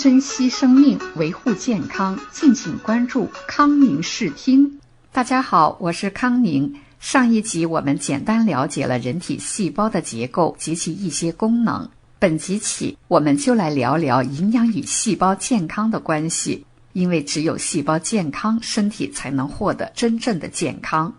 珍惜生命，维护健康，敬请关注康宁视听。大家好，我是康宁。上一集我们简单了解了人体细胞的结构及其一些功能，本集起我们就来聊聊营养与细胞健康的关系，因为只有细胞健康，身体才能获得真正的健康。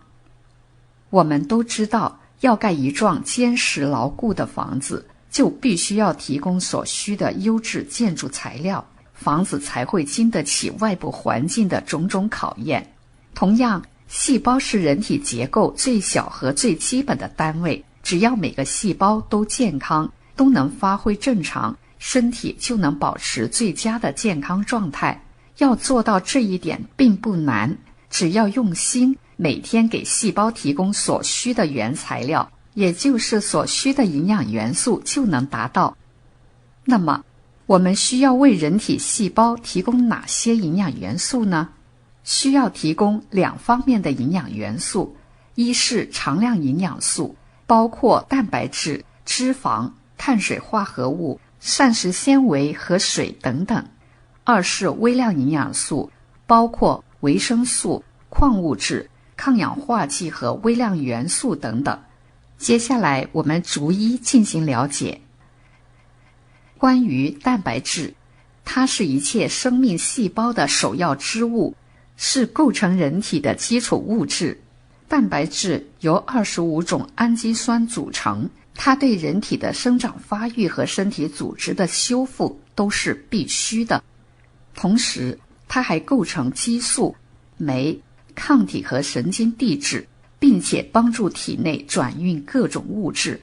我们都知道，要盖一幢坚实牢固的房子，就必须要提供所需的优质建筑材料，房子才会经得起外部环境的种种考验。同样，细胞是人体结构最小和最基本的单位，只要每个细胞都健康，都能发挥正常，身体就能保持最佳的健康状态。要做到这一点并不难，只要用心，每天给细胞提供所需的原材料，也就是所需的营养元素，就能达到。那么，我们需要为人体细胞提供哪些营养元素呢？需要提供两方面的营养元素，一是常量营养素，包括蛋白质、脂肪、碳水化合物、膳食纤维和水等等；二是微量营养素，包括维生素、矿物质、抗氧化剂和微量元素等等。接下来我们逐一进行了解。关于蛋白质，它是一切生命细胞的首要之物，是构成人体的基础物质。蛋白质由25种氨基酸组成，它对人体的生长发育和身体组织的修复都是必须的。同时，它还构成激素、酶、抗体和神经递质，并且帮助体内转运各种物质。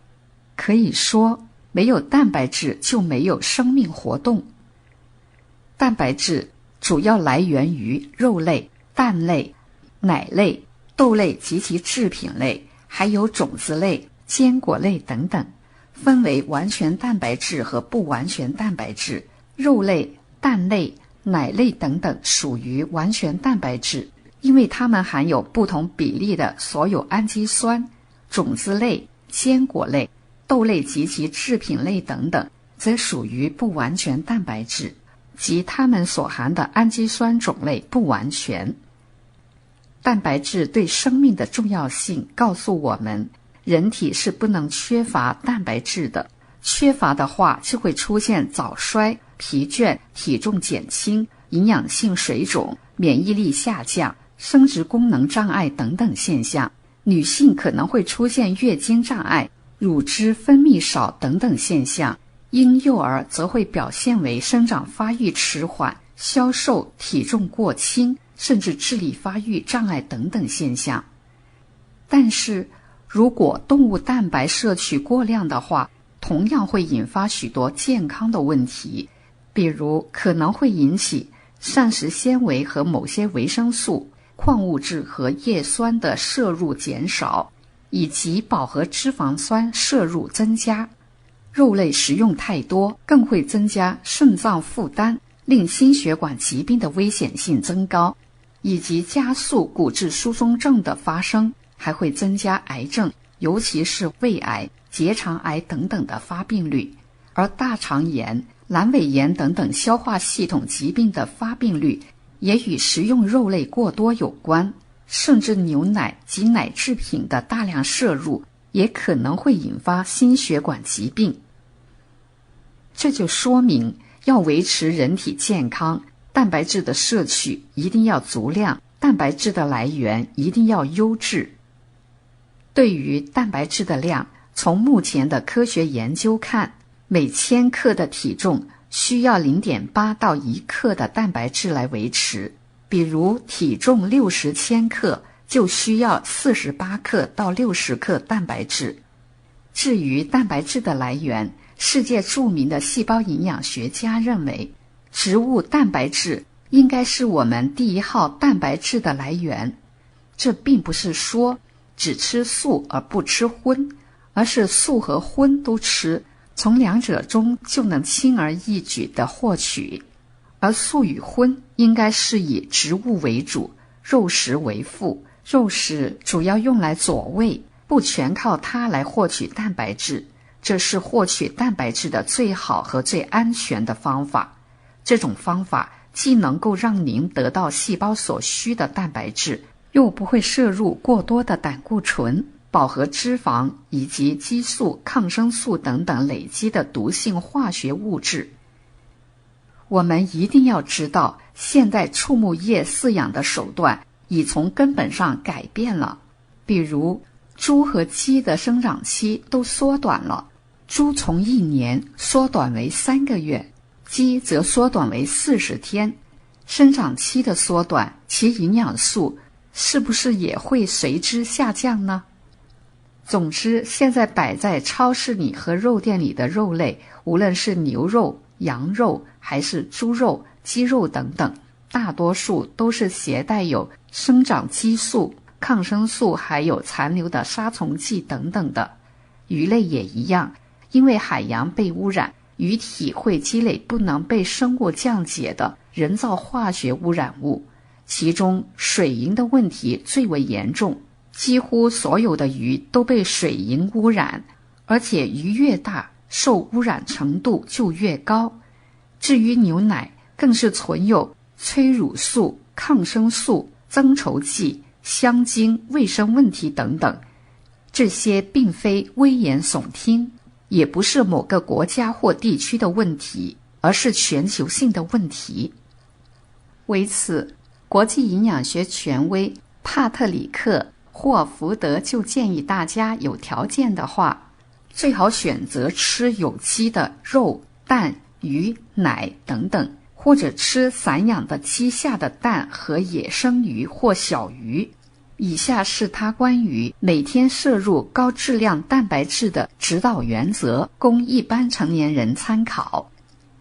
可以说，没有蛋白质就没有生命活动。蛋白质主要来源于肉类、蛋类、奶类、豆类及其制品类，还有种子类、坚果类等等，分为完全蛋白质和不完全蛋白质。肉类、蛋类、奶类等等属于完全蛋白质，因为它们含有不同比例的所有氨基酸。种子类、坚果类、豆类及其制品类等等则属于不完全蛋白质，即它们所含的氨基酸种类不完全。蛋白质对生命的重要性告诉我们，人体是不能缺乏蛋白质的，缺乏的话就会出现早衰、疲倦、体重减轻、营养性水肿、免疫力下降、生殖功能障碍等等现象。女性可能会出现月经障碍、乳汁分泌少等等现象，婴幼儿则会表现为生长发育迟缓、消瘦、体重过轻，甚至智力发育障碍等等现象。但是，如果动物蛋白摄取过量的话，同样会引发许多健康的问题，比如可能会引起膳食纤维和某些维生素、矿物质和叶酸的摄入减少，以及饱和脂肪酸摄入增加。肉类食用太多，更会增加肾脏负担，令心血管疾病的危险性增高，以及加速骨质疏松症的发生，还会增加癌症，尤其是胃癌、结肠癌等等的发病率。而大肠炎、阑尾炎等等消化系统疾病的发病率也与食用肉类过多有关，甚至牛奶及奶制品的大量摄入也可能会引发心血管疾病。这就说明，要维持人体健康，蛋白质的摄取一定要足量，蛋白质的来源一定要优质。对于蛋白质的量，从目前的科学研究看，每千克的体重需要 0.8 到1克的蛋白质来维持。比如体重60千克就需要48克到60克蛋白质。至于蛋白质的来源，世界著名的细胞营养学家认为，植物蛋白质应该是我们第一号蛋白质的来源。这并不是说只吃素而不吃荤，而是素和荤都吃，从两者中就能轻而易举地获取。而素与荤应该是以植物为主，肉食为辅。肉食主要用来佐味，不全靠它来获取蛋白质，这是获取蛋白质的最好和最安全的方法。这种方法既能够让您得到细胞所需的蛋白质，又不会摄入过多的胆固醇、饱和脂肪以及激素、抗生素等等累积的毒性化学物质。我们一定要知道，现代畜牧业饲养的手段已从根本上改变了。比如，猪和鸡的生长期都缩短了，猪从1年缩短为3个月，鸡则缩短为40天。生长期的缩短，其营养素是不是也会随之下降呢？总之，现在摆在超市里和肉店里的肉类，无论是牛肉、羊肉还是猪肉、鸡肉等等，大多数都是携带有生长激素、抗生素还有残留的杀虫剂等等的。鱼类也一样，因为海洋被污染，鱼体会积累不能被生物降解的人造化学污染物，其中水银的问题最为严重，几乎所有的鱼都被水银污染，而且鱼越大，受污染程度就越高。至于牛奶，更是存有催乳素、抗生素、增稠剂、香精、卫生问题等等。这些并非危言耸听，也不是某个国家或地区的问题，而是全球性的问题。为此，国际营养学权威帕特里克·霍福德就建议大家有条件的话，最好选择吃有机的肉、蛋、鱼、奶等等，或者吃散养的鸡下的蛋和野生鱼或小鱼。以下是他关于每天摄入高质量蛋白质的指导原则，供一般成年人参考。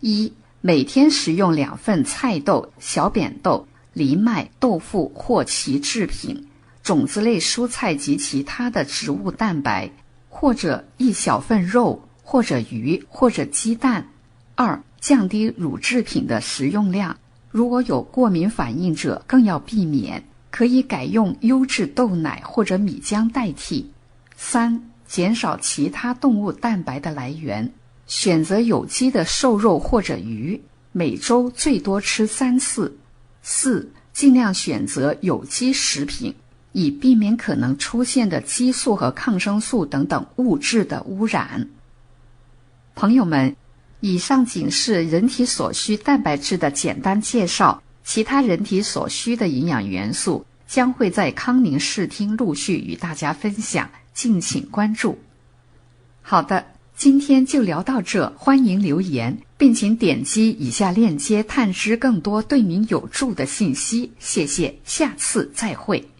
1、每天食用2份菜豆、小扁豆、藜麦、豆腐或其制品、种子类蔬菜及其他的植物蛋白，或者1小份肉，或者鱼，或者鸡蛋。2、降低乳制品的食用量，如果有过敏反应者更要避免，可以改用优质豆奶或者米浆代替。3、减少其他动物蛋白的来源，选择有机的瘦肉或者鱼，每周最多吃3次。4、尽量选择有机食品，以避免可能出现的激素和抗生素等等物质的污染。朋友们，以上仅是人体所需蛋白质的简单介绍，其他人体所需的营养元素将会在康宁视听陆续与大家分享，敬请关注。好的，今天就聊到这，欢迎留言，并请点击以下链接探知更多对您有助的信息。谢谢，下次再会。